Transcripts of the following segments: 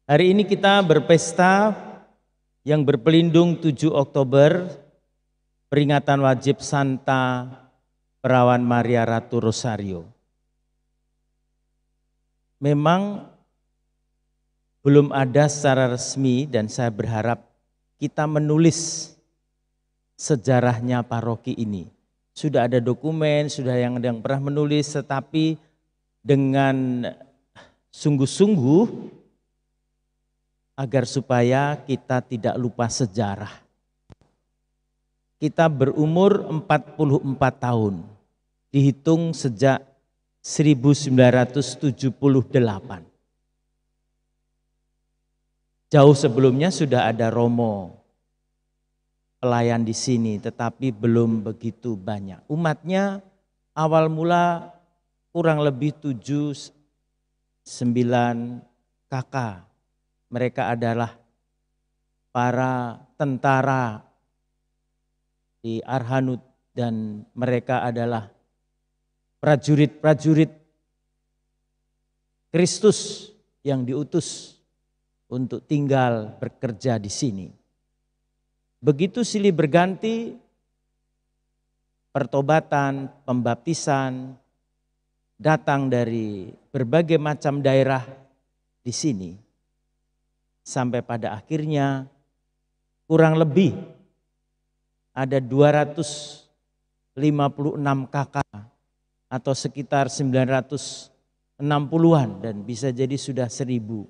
Hari ini kita berpesta yang berpelindung 7 Oktober, peringatan wajib Santa Perawan Maria Ratu Rosario. Memang belum ada secara resmi dan saya berharap kita menulis sejarahnya paroki ini. Sudah ada dokumen, sudah yang pernah menulis, tetapi dengan sungguh-sungguh agar supaya kita tidak lupa sejarah. Kita berumur 44 tahun, dihitung sejak 1978. Jauh sebelumnya sudah ada Romo pelayan di sini, tetapi belum begitu banyak. Umatnya awal mula kurang lebih 7-9 kakak. Mereka adalah para tentara di Arhanud dan mereka adalah prajurit-prajurit Kristus yang diutus untuk tinggal bekerja di sini. Begitu silih berganti, pertobatan, pembaptisan datang dari berbagai macam daerah di sini. Sampai pada akhirnya kurang lebih ada 256 kakak atau sekitar 960-an dan bisa jadi sudah 1000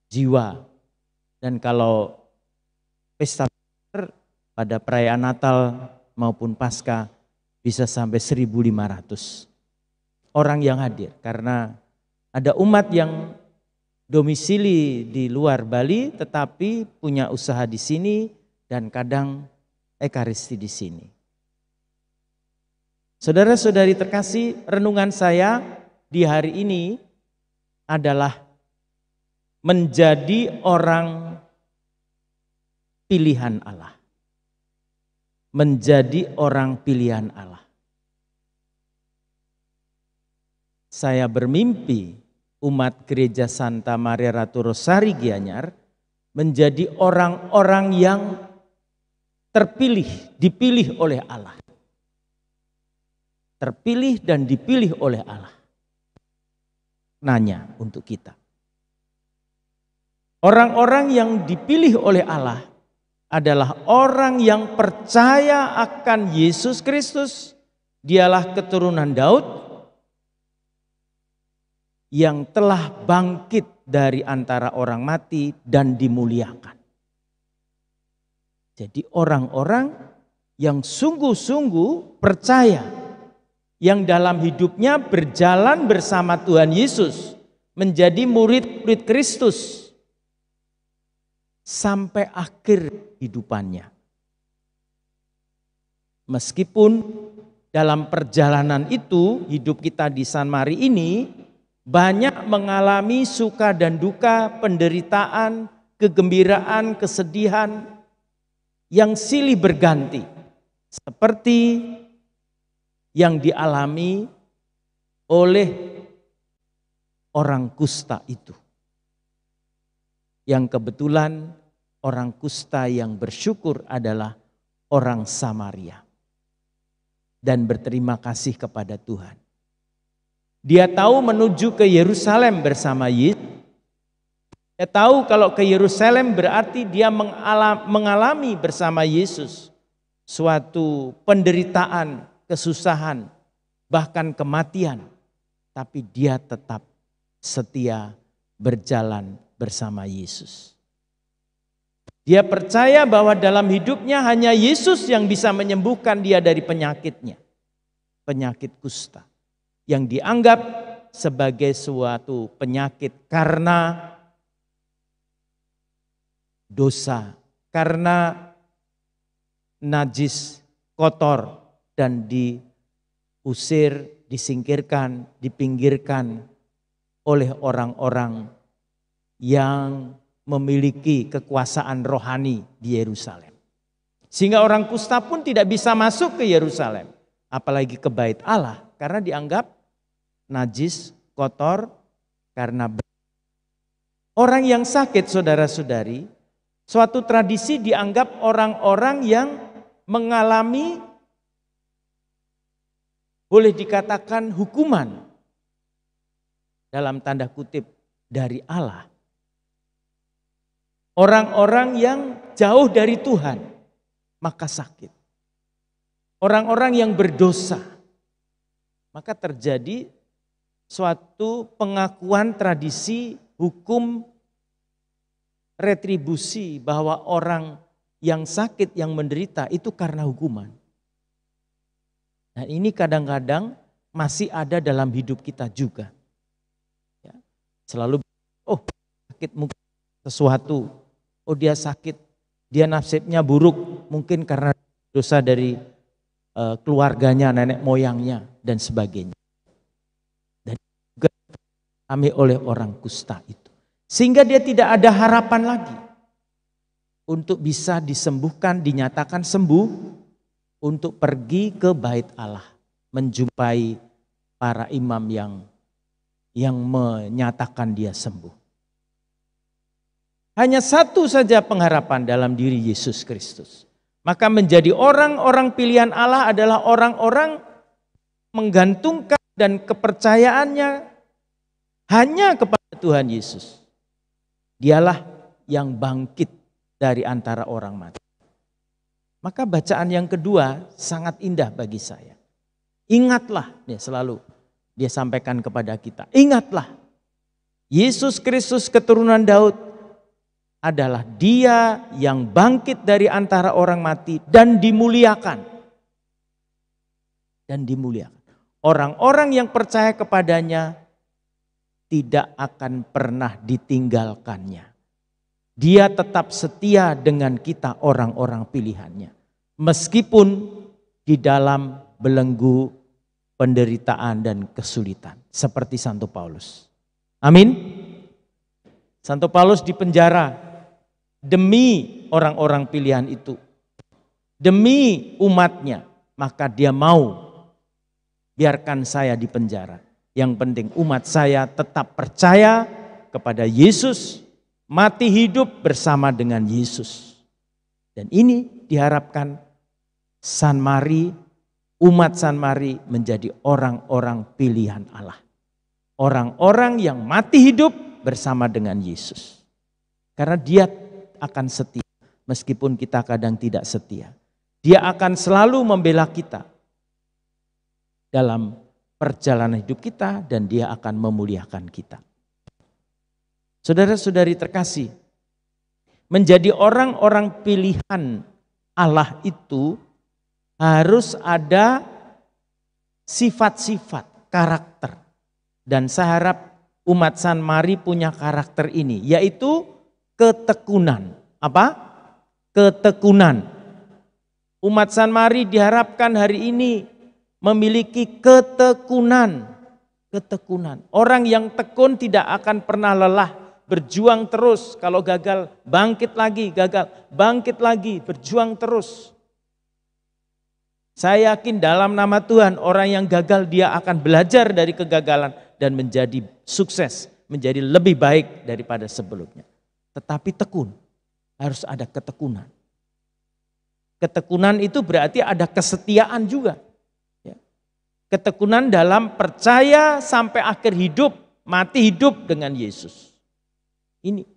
jiwa. Dan kalau pesta pada perayaan Natal maupun Paskah bisa sampai 1.500 orang yang hadir, karena ada umat yang domisili di luar Bali tetapi punya usaha di sini dan kadang ekaristi di sini. Saudara-saudari terkasih, renungan saya di hari ini adalah menjadi orang pilihan Allah. Menjadi orang pilihan Allah. Saya bermimpi umat Gereja Santa Maria Ratu Rosario Gianyar menjadi orang-orang yang terpilih, dipilih oleh Allah. Terpilih dan dipilih oleh Allah. Nanya untuk kita. Orang-orang yang dipilih oleh Allah adalah orang yang percaya akan Yesus Kristus. Dialah keturunan Daud yang telah bangkit dari antara orang mati dan dimuliakan. Jadi orang-orang yang sungguh-sungguh percaya, yang dalam hidupnya berjalan bersama Tuhan Yesus, menjadi murid-murid Kristus sampai akhir hidupannya. Meskipun dalam perjalanan itu, hidup kita di San Mari ini banyak mengalami suka dan duka, penderitaan, kegembiraan, kesedihan yang silih berganti. Seperti yang dialami oleh orang kusta itu. Yang kebetulan orang kusta yang bersyukur adalah orang Samaria. Dan berterima kasih kepada Tuhan. Dia tahu menuju ke Yerusalem bersama Yesus. Dia tahu kalau ke Yerusalem berarti dia mengalami bersama Yesus suatu penderitaan, kesusahan, bahkan kematian. Tapi dia tetap setia berjalan bersama Yesus. Dia percaya bahwa dalam hidupnya hanya Yesus yang bisa menyembuhkan dia dari penyakitnya. Penyakit kusta. Yang dianggap sebagai suatu penyakit karena dosa, karena najis, kotor, dan diusir, disingkirkan, dipinggirkan oleh orang-orang yang memiliki kekuasaan rohani di Yerusalem. Sehingga orang kusta pun tidak bisa masuk ke Yerusalem, apalagi ke Bait Allah, karena dianggap najis, kotor, karena Orang yang sakit, saudara-saudari, suatu tradisi dianggap orang-orang yang mengalami, boleh dikatakan hukuman, dalam tanda kutip, dari Allah. Orang-orang yang jauh dari Tuhan, maka sakit. Orang-orang yang berdosa, maka terjadi suatu pengakuan tradisi hukum retribusi bahwa orang yang sakit, yang menderita itu karena hukuman. Nah, ini kadang-kadang masih ada dalam hidup kita juga. Ya, selalu, sakit mungkin sesuatu, dia sakit, dia nasibnya buruk, mungkin karena dosa dari keluarganya, nenek moyangnya, dan sebagainya. Dan juga dialami oleh orang kusta itu. Sehingga dia tidak ada harapan lagi untuk bisa disembuhkan, dinyatakan sembuh, untuk pergi ke bait Allah, menjumpai para imam yang menyatakan dia sembuh. Hanya satu saja pengharapan dalam diri Yesus Kristus. Maka menjadi orang-orang pilihan Allah adalah orang-orang menggantungkan dan kepercayaannya hanya kepada Tuhan Yesus. Dialah yang bangkit dari antara orang mati. Maka bacaan yang kedua sangat indah bagi saya. Ingatlah, selalu dia sampaikan kepada kita. Ingatlah, Yesus Kristus keturunan Daud adalah dia yang bangkit dari antara orang mati dan dimuliakan. Dan dimuliakan. Orang-orang yang percaya kepadanya tidak akan pernah ditinggalkannya. Dia tetap setia dengan kita orang-orang pilihannya. Meskipun di dalam belenggu penderitaan dan kesulitan. Seperti Santo Paulus. Amin. Santo Paulus dipenjara demi orang-orang pilihan itu, demi umatnya, maka dia mau biarkan saya di penjara. Yang penting umat saya tetap percaya kepada Yesus, mati hidup bersama dengan Yesus. Dan ini diharapkan San Mari, umat San Mari menjadi orang-orang pilihan Allah. Orang-orang yang mati hidup bersama dengan Yesus. Karena dia akan setia, meskipun kita kadang tidak setia. Dia akan selalu membela kita dalam perjalanan hidup kita dan dia akan memuliakan kita. Saudara-saudari terkasih, menjadi orang-orang pilihan Allah itu harus ada sifat-sifat, karakter. Dan saya harap umat San Mari punya karakter ini, yaitu ketekunan. Apa? Ketekunan. Umat San Mari diharapkan hari ini memiliki ketekunan. Ketekunan. Orang yang tekun tidak akan pernah lelah, berjuang terus. Kalau gagal, bangkit lagi, gagal, bangkit lagi, berjuang terus. Saya yakin dalam nama Tuhan, orang yang gagal dia akan belajar dari kegagalan dan menjadi sukses, menjadi lebih baik daripada sebelumnya. Tetapi tekun, harus ada ketekunan. Ketekunan itu berarti ada kesetiaan juga. Ketekunan dalam percaya sampai akhir hidup, mati hidup dengan Yesus. Ini.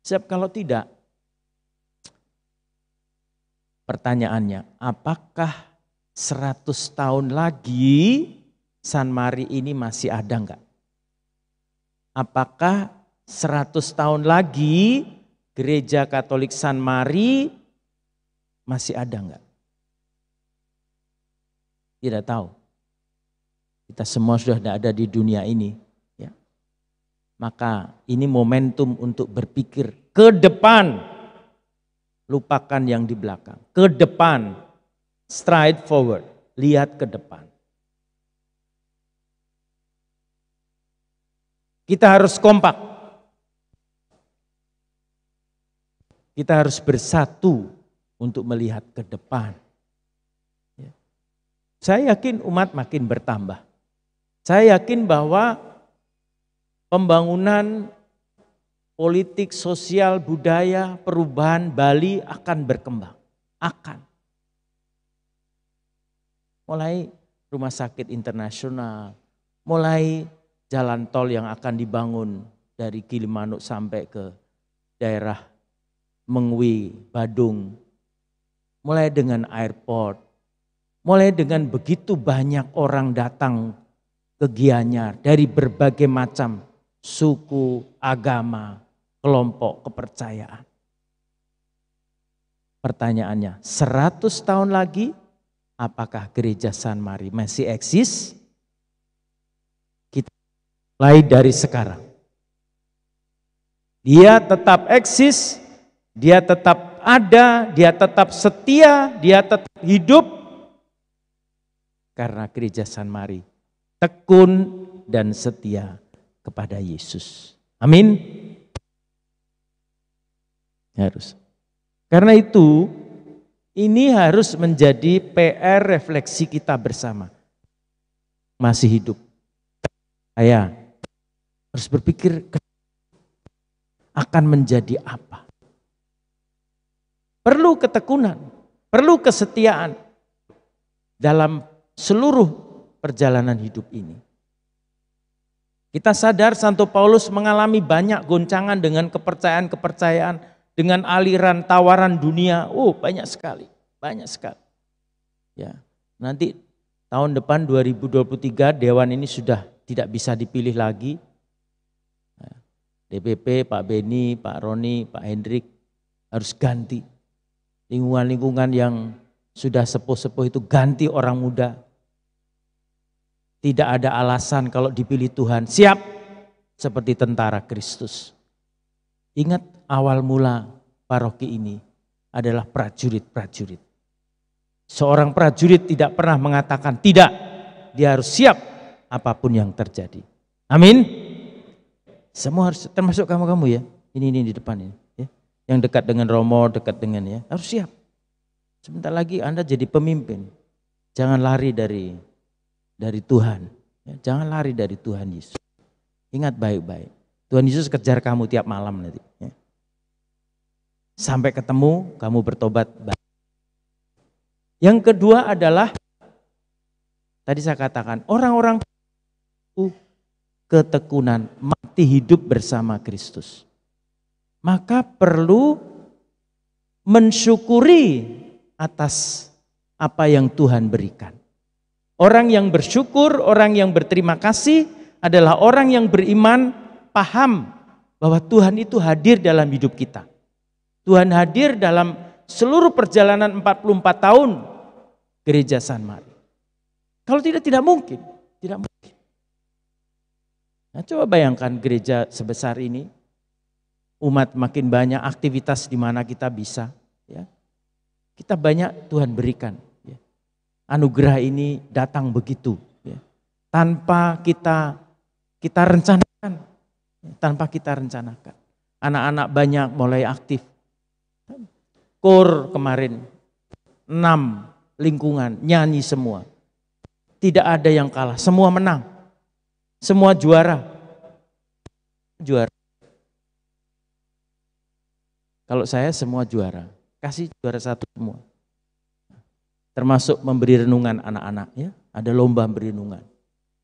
Sebab kalau tidak, pertanyaannya, apakah 100 tahun lagi San Mari ini masih ada enggak? Apakah 100 tahun lagi Gereja Katolik San Mari masih ada enggak? Tidak tahu. Kita semua sudah tidak ada di dunia ini. Ya. Maka ini momentum untuk berpikir ke depan. Lupakan yang di belakang. Ke depan. Stride forward. Lihat ke depan. Kita harus kompak. Kita harus bersatu untuk melihat ke depan. Saya yakin umat makin bertambah. Saya yakin bahwa pembangunan politik, sosial, budaya, perubahan Bali akan berkembang. Akan. Mulai rumah sakit internasional, mulai jalan tol yang akan dibangun dari Gilimanuk sampai ke daerah Mengwi, Badung, mulai dengan airport, mulai dengan begitu banyak orang datang ke Gianyar dari berbagai macam suku, agama, kelompok, kepercayaan. Pertanyaannya, 100 tahun lagi apakah gereja San Mari masih eksis? Kita mulai dari sekarang. Dia tetap eksis, dia tetap ada, dia tetap setia, dia tetap hidup. Karena gereja San Mari tekun dan setia kepada Yesus. Amin. Harus. Karena itu, ini harus menjadi PR refleksi kita bersama. Masih hidup. Saya harus berpikir akan menjadi apa. Perlu ketekunan, perlu kesetiaan dalam seluruh perjalanan hidup ini. Kita sadar Santo Paulus mengalami banyak goncangan dengan kepercayaan-kepercayaan, dengan aliran tawaran dunia. Oh, banyak sekali. Ya, nanti tahun depan 2023 dewan ini sudah tidak bisa dipilih lagi. DPP, Pak Beni, Pak Roni, Pak Hendrik harus ganti. Lingkungan-lingkungan yang sudah sepuh-sepuh itu ganti orang muda. Tidak ada alasan kalau dipilih Tuhan, siap seperti tentara Kristus. Ingat awal mula paroki ini adalah prajurit-prajurit. Seorang prajurit tidak pernah mengatakan tidak, dia harus siap apapun yang terjadi. Amin. Semua harus, termasuk kamu-kamu ya, ini di depan ini. Ya. Yang dekat dengan Romo, dekat dengan ya, harus siap. Sebentar lagi Anda jadi pemimpin. Jangan lari dari Tuhan. Ya, jangan lari dari Tuhan Yesus. Ingat baik-baik. Tuhan Yesus kejar kamu tiap malam nanti. Ya. Sampai ketemu, kamu bertobat. Yang kedua adalah, tadi saya katakan, orang-orang ketekunan, mati hidup bersama Kristus. Maka perlu mensyukuri atas apa yang Tuhan berikan. Orang yang bersyukur, orang yang berterima kasih adalah orang yang beriman, paham bahwa Tuhan itu hadir dalam hidup kita. Tuhan hadir dalam seluruh perjalanan 44 tahun gereja San Mari. Kalau tidak mungkin, tidak mungkin. Nah, coba bayangkan gereja sebesar ini, umat makin banyak, aktivitas di mana kita bisa, ya. Kita banyak Tuhan berikan. Ya. Anugerah ini datang begitu, ya. Tanpa kita rencanakan, tanpa kita rencanakan. Anak-anak banyak mulai aktif. Kor kemarin 6 lingkungan nyanyi semua. Tidak ada yang kalah, semua menang. Semua juara. Kalau saya semua juara. Kasih juara 1 semua. Termasuk memberi renungan anak-anak ya. Ada lomba beri renungan.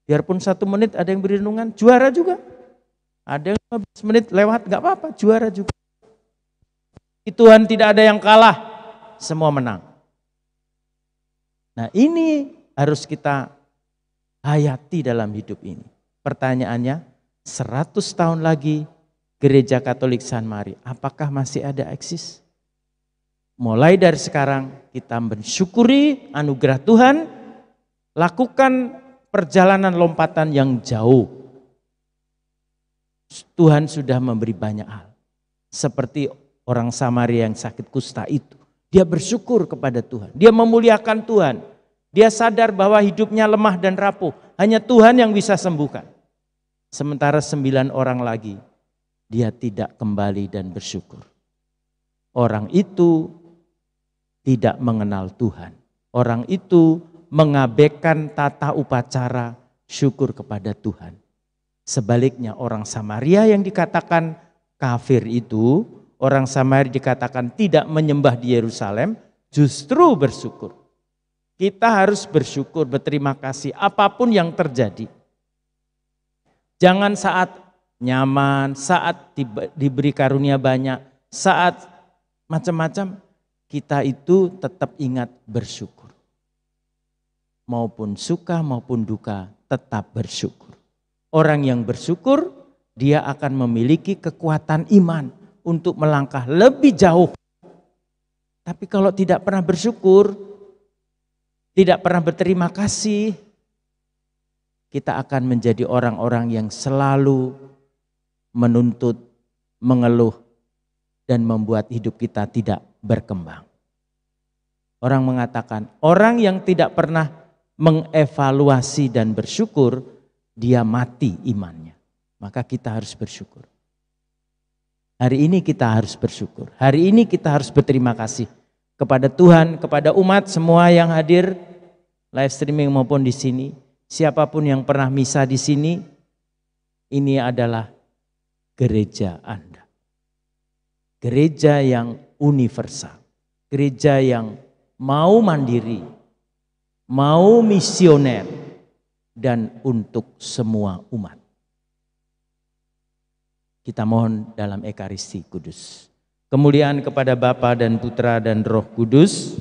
Biarpun 1 menit ada yang beri renungan, juara juga. Ada yang 15 menit lewat, gak apa-apa, juara juga. Tuhan tidak ada yang kalah, semua menang. Nah ini harus kita hayati dalam hidup ini. Pertanyaannya, 100 tahun lagi Gereja Katolik San Mari, apakah masih ada eksis? Mulai dari sekarang kita mensyukuri anugerah Tuhan, lakukan perjalanan lompatan yang jauh. Tuhan sudah memberi banyak hal. Seperti orang Samaria yang sakit kusta itu. Dia bersyukur kepada Tuhan. Dia memuliakan Tuhan. Dia sadar bahwa hidupnya lemah dan rapuh. Hanya Tuhan yang bisa sembuhkan. Sementara 9 orang lagi, dia tidak kembali dan bersyukur. Orang itu tidak mengenal Tuhan. Orang itu mengabaikan tata upacara syukur kepada Tuhan. Sebaliknya orang Samaria yang dikatakan kafir itu, orang Samaria dikatakan tidak menyembah di Yerusalem, justru bersyukur. Kita harus bersyukur, berterima kasih apapun yang terjadi. Jangan saat nyaman, saat diberi karunia banyak, saat macam-macam, kita itu tetap ingat bersyukur. Maupun suka maupun duka, tetap bersyukur. Orang yang bersyukur, dia akan memiliki kekuatan iman untuk melangkah lebih jauh. Tapi kalau tidak pernah bersyukur, tidak pernah berterima kasih, kita akan menjadi orang-orang yang selalu menuntut, mengeluh, dan membuat hidup kita tidak berkembang. Orang mengatakan, orang yang tidak pernah mengevaluasi dan bersyukur, dia mati imannya. Maka kita harus bersyukur. Hari ini kita harus bersyukur. Hari ini kita harus berterima kasih kepada Tuhan, kepada umat semua yang hadir, live streaming maupun di sini. Siapapun yang pernah misa di sini, ini adalah gereja Anda. Gereja yang universal. Gereja yang mau mandiri, mau misioner, dan untuk semua umat. Kita mohon dalam Ekaristi Kudus. Kemuliaan kepada Bapa dan Putra dan Roh Kudus,